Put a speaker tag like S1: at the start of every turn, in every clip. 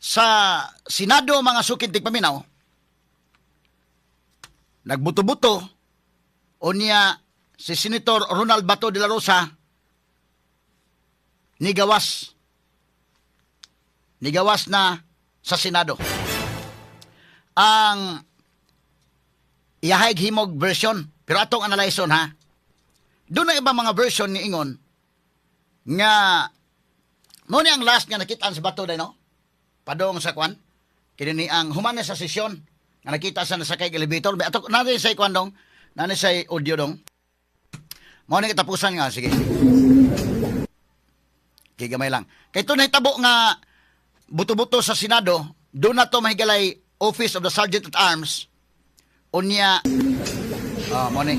S1: sa Senado mga sukid tigpaminaw, nagbuto-buto o niya si Senator Ronald Bato de la Rosa nigawas na sa Senado. Ang iyahig himog version, pero atong analyson ha. Doon na ibang mga version ni Ingon nga mo ni ang last nga nakitaan sa Bato day no? Padong sa kwan. Kini ni ang human sa sesyon nga nakita sa nasakay elevator. Ato natin sa kwan dong, natin sa audio dong. Mo ni katapusan nga sige. Kigamay lang. Kay ito nahitabo nga buto-buto sa Senado, doon na to mahigalay Office of the Sergeant at Arms. Unya, morning.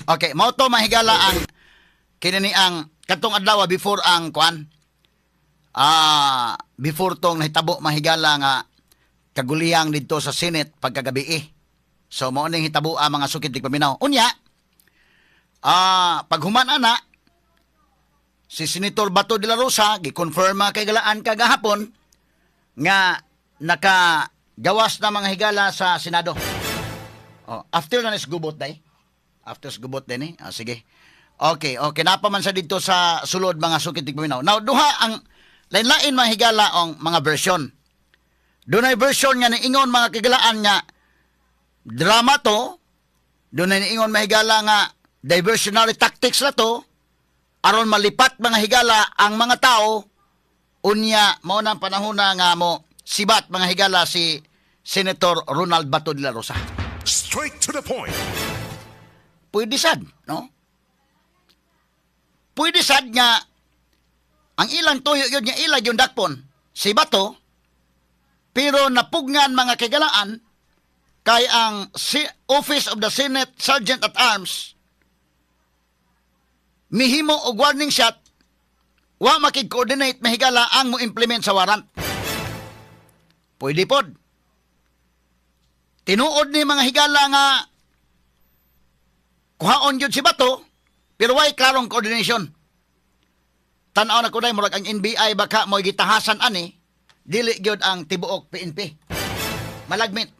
S1: Okay, mao to mahigala ang kinini ang katong adlaw before ang kwan. Before tong nahitabo mahigala nga kaguliyang didto sa Senate pagkagabi. So mao ning hitabo ang mga sukid tigpaminaw. Unya, paghuman ana si Senator Bato de la Rosa gikonfirma kay galaan kagahapon nga nakagawas na mga higala sa Senado. After na gubot day. After gubot din sige. Okay, napaman sa dito sa sulod mga sukid tigpaminaw. Now duha ang lain-lain mga higala ang mga version. Dunay version nga niingon mga kagalaan nga drama to. Dunay niingon mga higala nga diversionary tactics na to aron malipat mga higala ang mga tao. Unya mao nang panahon na nga mo sibat mga higala si Senator Ronald Bato de la Rosa.
S2: Straight to the point.
S1: Pwede sad, no? Pwede sad nga ang ilang tuyo yun nga ilag yung dakpon si Bato, pero napugngan mga kagalaan kay ang Office of the Senate Sergeant at Arms mihimo og warning shot wa makig-coordinate mahigala ang mo implement sa warrant. Pwede pod. Tinuod ni mga higala nga kuhaon yun si Bato, pero why klarong coordination? Tanaw na kunay murag ang NBI baka mo gitahasan ani dili gyud ang tibuok PNP. Malagmit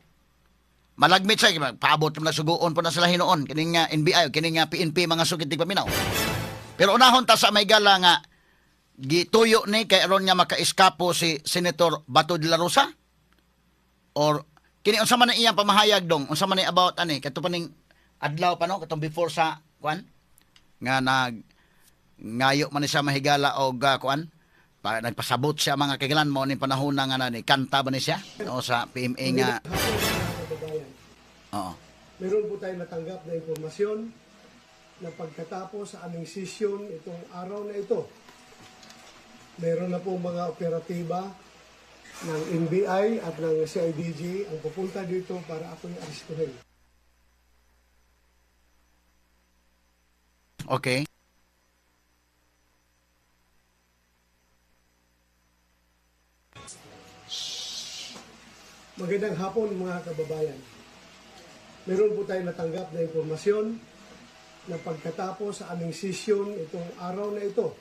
S1: sa paabot na suguon po na sila hinuon kining nga NBI kining nga PNP mga sukid tigpaminaw. Pero unahon ta sa may gala nga gituyo ni kay aron nga makaiskapo si Senator Bato de la Rosa or kini unsa man iyang pamahayag dong unsa man about ani kadto paning adlaw pa no katong before sa kwan nga ngayo man siya mahigala og kuan pa nagpasabot siya mga kagalan mo ni panahon nga ni kanta ba ni siya o sa PMA nga.
S3: Meron po tayong natanggap na impormasyon na pagkatapos sa aming sesyon itong araw na ito, meron na po mga operatiba ng NBI at ng CIDG ang pupunta dito para ako yung aristuhin.
S1: Okay.
S3: Magandang hapon mga kababayan. Meron po tayong natanggap na impormasyon na pagkatapos sa aming sesyon itong araw na ito,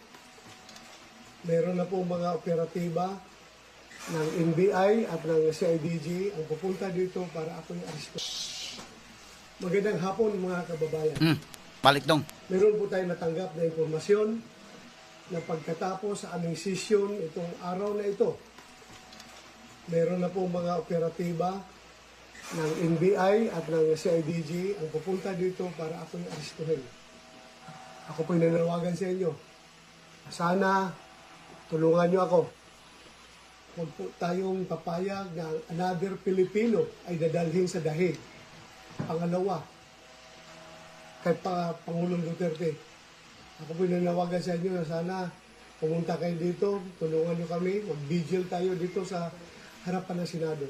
S3: meron na po mga operatiba ng NBI at ng CIDG ang pupunta dito para ako yung aristuhin. Magandang hapon mga kababayan.
S1: Balik dong.
S3: Meron po tayong natanggap na impormasyon na pagkatapos sa aming sesyon itong araw na ito, meron na po mga operatiba ng NBI at ng CIDG ang pupunta dito para ako yung aristuhin. Ako po yung nananawagan sa inyo. Sana tulungan nyo ako. Huwag po tayong papayag na another Pilipino ay dadalhin sa dahig. Pangalawa, kay Pangulong Duterte. Ako po nananawagan sa inyo na sana pumunta kayo dito, tulungan nyo kami, mag-vigil tayo dito sa harapan ng Senado.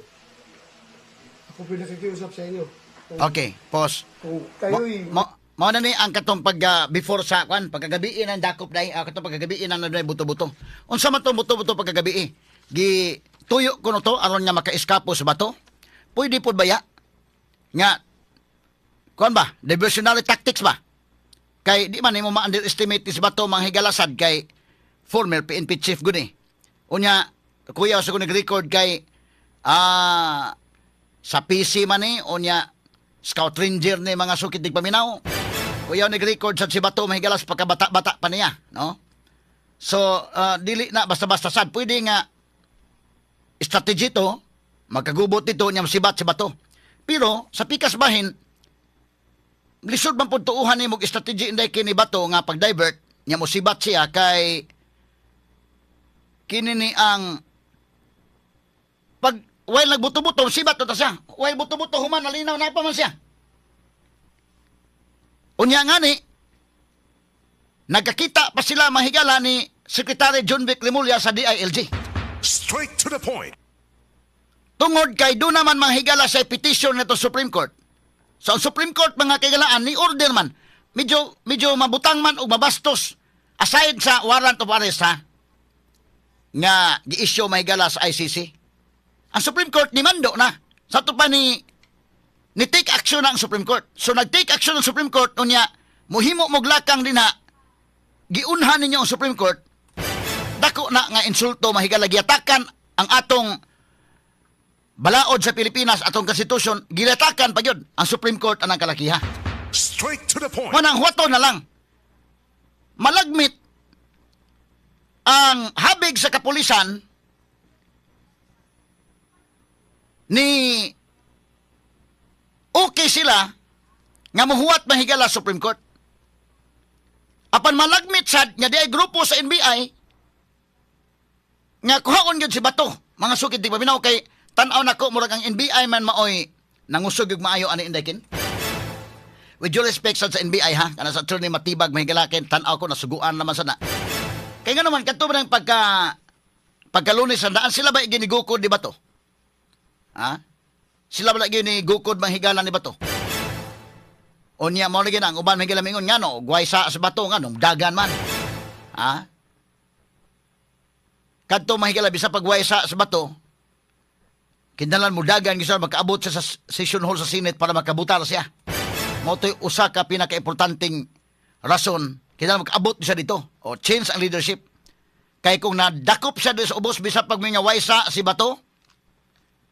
S3: Ako po nakikiusap sa inyo.
S1: Okay, pause.
S3: Kung kayo'y
S1: mao na ni ang katong before sa kwan pagkagabi ang dakop dai katong pagkagabi ang buto-buto. Unsa man tong buto-buto pagkagabi? Gi tuyo kuno to aron nga maka-eskapo sa bato. Pwede pod baya nga kuan ba? Diversionary tactics ba? Kay di man nimo ma-underestimate sa bato mga higalasad kay former PNP chief gud ni. Unya kuya sa ko nag-record kay sa PC man ni unya scout ranger ni mga sukid dig paminaw. Kuya nag-record sa si bato mahigalas pagkabata-bata pa niya, no? So dili na basta-basta sad pwede nga strategy to magkagubot dito niya sibat si bato. Pero sa pikas bahin lisod man pud tuuhan ni mog strategy inday kini bato nga pag-divert nya mo sibat siya kay kini ni ang pag while nagbuto-buto sibat to ta siya. While buto-buto human nalinaw na pa man siya. Unya nga ni nagkakita pa sila mahigala ni Secretary John Vic Rimulya sa DILG.
S2: Straight to the point.
S1: Tungod kay doon naman mahigala sa petition nito Supreme Court. So ang Supreme Court mga kaigalaan ni order man medyo mabutang man o mabastos aside sa warrant of arrest ha nga gi-issue mahigala sa ICC. Ang Supreme Court ni mando na sa to pa ni take action na ang Supreme Court. So nag-take action ang Supreme Court unya muhimo moglakang din ha giunhan ninyo ang Supreme Court dako na nga insulto mahigala giatakan ang atong balaod sa Pilipinas atong konstitusyon gilatakan pa gyud ang Supreme Court anang kalakiha.
S2: Straight to the point.
S1: Manang huwato na lang malagmit ang habig sa kapulisan ni okay sila nga mohuwat mahigala sa Supreme Court. Apan malagmit sad nga di ay grupo sa NBI nga kuhaon gyud si bato mga sukid di paminaw kay tan-aw nako murag ang NBI man maoy nangusog yung maayo ani inday with due respect sa NBI ha kana sa attorney matibag mahigalakin tan-aw ko nasuguan naman sana kay nga naman kadto man pagkalunes sa daan sila ba ginigukod di ba to ha sila ba ginigukod mahigala ni bato unya mo lagi ang uban mahigala mingon nga no guway sa bato nga no dagan man ha kadto mahigala bisa pagguway sa bato kindalan mo dagan gisa makaabot siya sa session hall sa Senate para makabutar siya. Mo to'y usa ka pinaka-importanting rason kindalan makaabot siya dito o change ang leadership. Kay kung nadakop siya sa ubos bisa pag may waysa si bato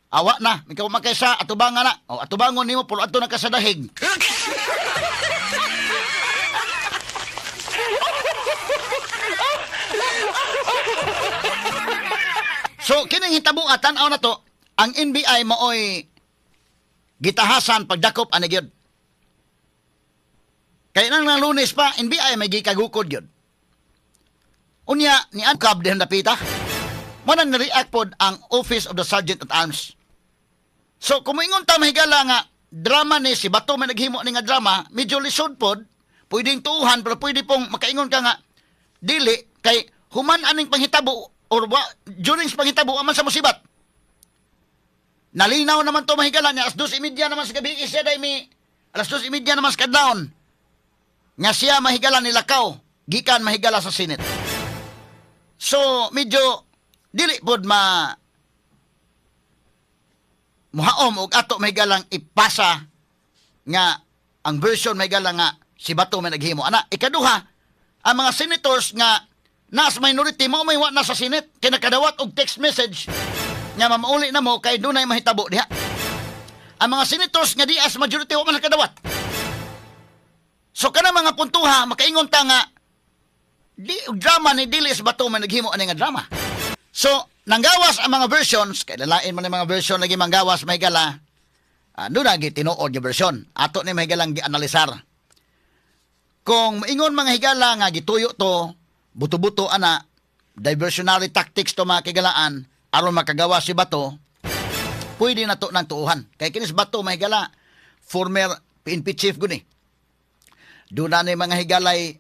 S1: awa na ikaw makaysa atubangan na o atubangon nimo pulo adto na ka sa dahig. So kining hitabuatan aw na to ang NBI maoy gitahasan pagdakop ani gyud. Kay nang Lunes pa NBI may gikagukod gyud. Unya ni Ankab dihan dapita. Mo nang react pod ang Office of the Sergeant at Arms. So kumuingon ta mahigala nga drama ni si bato man naghimo ni nga drama, medyo lisod pod, pwedeng tuuhan pero pwede pong makaingon ka nga dili kay human aning panghitabo or during sa panghitabo aman sa musibat. Nalinaw naman to mahigala niya. Alas 2:30 naman sa gabi. Siya dahil may alas 2:30 naman sa kadlaon. Nga siya mahigala nilakaw. Gikan mahigala sa Senate. So, medyo dili pod muhaom og ato mahigalang ipasa nga ang version mahigala nga si bato may naghimo. Ana, ikaduha, ang mga senators nga nas minority mo may wa na sa Senate. Kinakadawat og text message nga mamauli na mo kay dunay mahitabo diha. Ang mga senators nga di as majority wa man nakadawat. So kana mga puntuha makaingon ta nga di drama ni dili sa bato man naghimo ani nga drama. So nanggawas ang mga versions kay lalain man ang mga version lagi manggawas mahigala. Doon na tinuod yung version. Ato ni mahigalang gi-analisar. Kung maingon mga higala nga gituyo to buto-buto ana diversionary tactics to mga kigalaan aron makagawa si bato, pwede na to ng tuuhan. Kaya kinis bato, mahigala, former PNP chief guni. Doon na ni mga higalay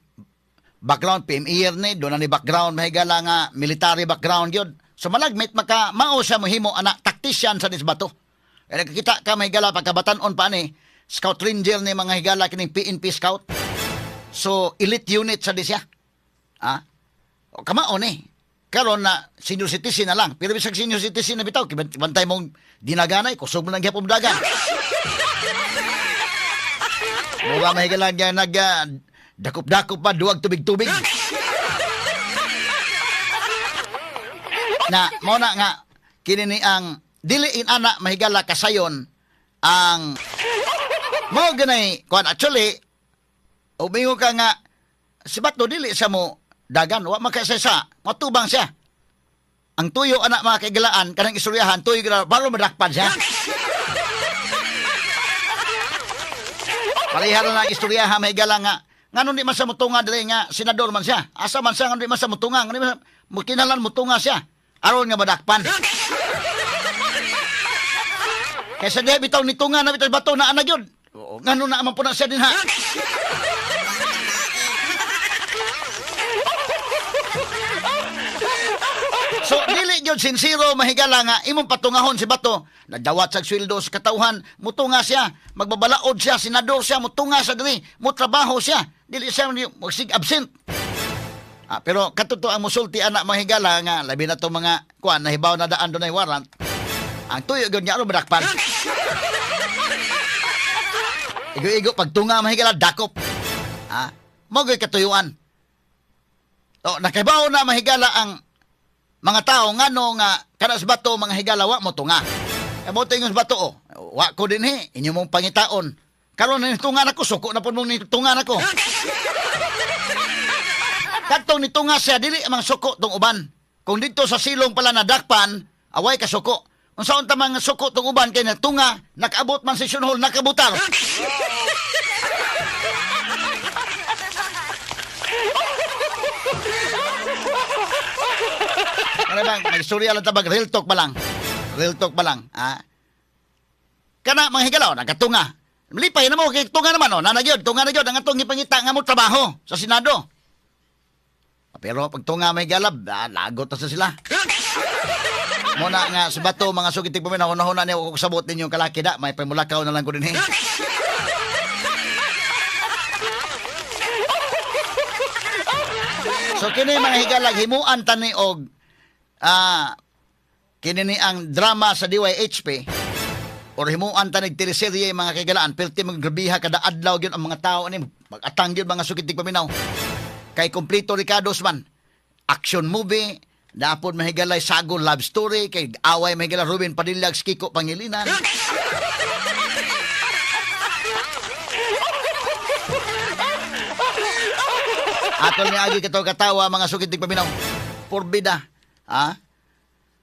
S1: background, PMER ni, doon na ni background, mahigala nga, military background yun. So malagmit, mao siya mohimo, anak, tactician sa bato. Kaya nakikita ka, mahigala, pagkabatanon pa ni, Scout Ranger ni mga higala kining PNP Scout. So elite unit sa di siya. O kamaon eh. Karon na senior citizen na lang. Pero bisag senior citizen na bitaw, bantay mong dinaganay, kusog mo nang gyapon dagan. Mura mahigala nga dakop-dakop pa, duwag tubig-tubig. Na, mo na nga, kinini ang diliin anak mahigala kasayon ang mo ganay kuan actually umingo ka nga si Bato dili sa mo dagan wa makasasa matubang siya ang tuyo anak mga kaigalaan kanang istoryahan tuyo gila baro madakpan siya parehara na istoryahan mahigala nga ngano di man sa mutunga dili nga senador man siya asa man siya ngano di man sa mutunga ngano di man mukinalan mutunga siya aron nga madakpan. Kaysa diha bitaw ni tunga na bitaw Bato na anak yun. Ngano na man po na siya din ha. So dili gyud sinsiro mahigala nga imong patungahon si Bato. Nadawat sa sweldo sa katawhan, mutunga siya, magbabalaod siya, senador siya, mutunga sa diri, mo trabaho siya. Dili siya magsig absent. Pero katuto ang musulti anak mahigala nga labi na to mga kuan nahibaw na daan dunay warrant. Ang tuyo gyud niya ano badakpan. Igo-igo pagtunga mahigala dakop. Mo gyud katuyuan. O nakahibaw na mahigala ang mga tao ngano nga kana sa Bato mga higala wa mo tunga. Mo tingos Bato wa ko dinhi inyo mong pangitaon. Karon ni tunga nako suko na pud mong ni tunga nako. Kadtong ni tunga siya dili mang suko tong uban. Kung dito sa silong pala nadakpan, away ka suko. Unsaon ta mga suko tong uban kay na tunga nakaabot man sa hall nakabutar. Ano bang nagstorya lang tabag real talk pa lang. Real talk pa lang, Kana mga higalaw nakatunga. Lipay na mo kay tunga naman nanagyod tunga na gyud ang atong gipangita nga mo trabaho sa Senado. Pero pag tunga may galab, lagot na sa sila. Muna nga sa Bato, mga sugitig pa minahuna-huna niya kung sabot ninyo kalaki da, may pamulakaw na lang ko din So kini mga higalag, himuan tani og kini ni ang drama sa DYHP or himuan tani teleserye mga kaigalaan, perti maggrabiha kada adlaw gyud ang mga tao ani mag-atang gyud mga sugitig paminaw. Kay kompleto Ricardo's man. Action movie, dapat mahigalay sago love story, kay away mahigalay Ruben Padillag, Kiko Pangilinan. Atol ni agi katawa mga sukitig paminaw. Porbida.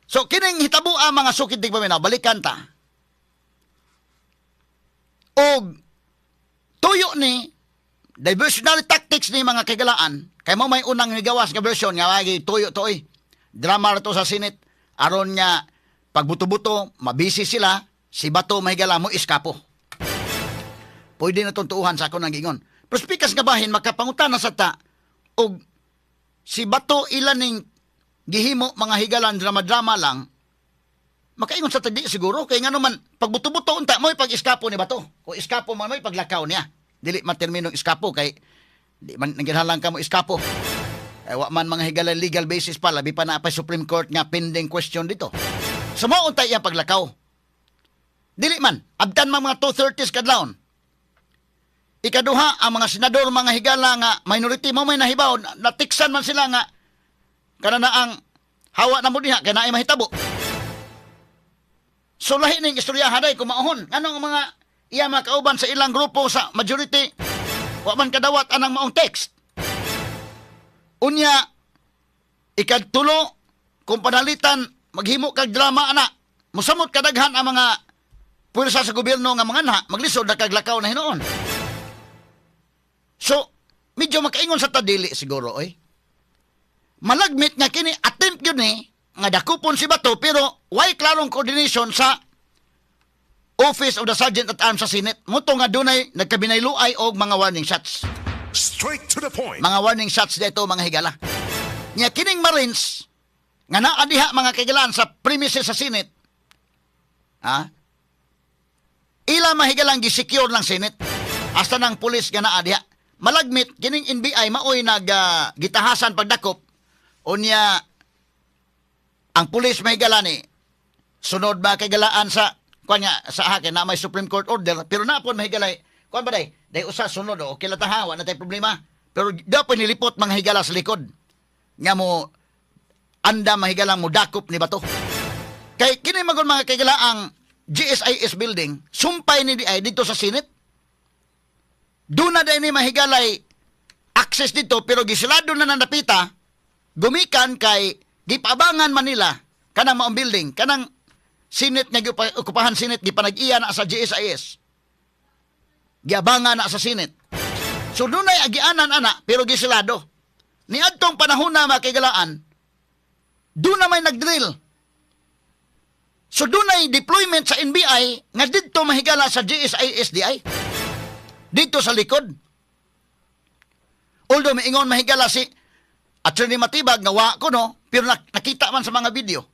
S1: So kining hitabo mga sukitig paminaw, balikan ta. Og tuyo ni diversionary tactics ni mga kagalaan kay mo may unang nigawas nga version nga lagi tuyo toy drama to sa Senate aron nga pagbuto-buto mabisi sila si Bato mahigala mo iskapo pwede na tuntuuhan sa ako nang gingon pero speakers nga bahin makapangutana sa ta og si Bato ilaning gihimo mga higalan drama-drama lang makaingon sa tadi siguro kay ngano man pagbuto-buto unta mo pag-iskapo ni Bato o iskapo man mo paglakaw niya dili man terminong iskapo kay di man naghalang ka mo iskapo. Wa man mga higala legal basis pa labi pa na pa Supreme Court nga pending question dito. Sumo untay iya paglakaw. Dili man abdan mga 230s kadlawon. Ikaduha ang mga senador mga higala nga minority mo may nahibaw natiksan man sila nga kana na ang hawa na mo diha kay naay mahitabo. So lahi ning istoryahan day kumaahon nganong mga iya makauban sa ilang grupo sa majority wa man kadawat anang maong text. Unya ikadtulo kung panalitan maghimo kag drama ana mosamot kadaghan ang mga puwersa sa gobyerno nga mga na maglisod na kaglakaw na hinoon. So medyo makaingon sa tadili siguro malagmit nga kini attempt yun nga dakupon si Bato pero way klarong coordination sa Office of the Sergeant at Arms sa Senate. Muto nga dunay nagkabinayluay og mga warning shots.
S2: Straight to the point.
S1: Mga warning shots dito mga higala. Nya kining Marines nga naa diha mga kaigalaan sa premises sa Senate. ila mahigalang gi-secure lang Senate. Hasta ng pulis nga naa diha. Malagmit kining NBI maoy gitahasan pagdakop unya ang pulis mahigala ni sunod ba kay galaan sa kanya sa akin na may Supreme Court order pero napon mahigalay kuan ba day usa sunod o okay latahawa na tay problema pero dapat nilipot mga higala sa likod nga mo anda mahigalang mo dakop ni bato kay kini magon mga kagalaang GSIS building sumpay ni DI dito sa Senate doon na ni mahigalay access dito pero gisilado na napita gumikan kay gipabangan Manila kanang maong building kanang Senate nga okupahan Senate gipanag-iya na sa GSIS. Giabangan na sa Senate. So dunay agianan ana pero gisilado. Ni adtong panahon na makigalaan, doon na may nagdrill. So dunay deployment sa NBI nga didto mahigala sa GSIS-DI. Dito sa likod. Although maingon mahigala si Attorney Matibag nga wa ko no, pero nakita man sa mga video.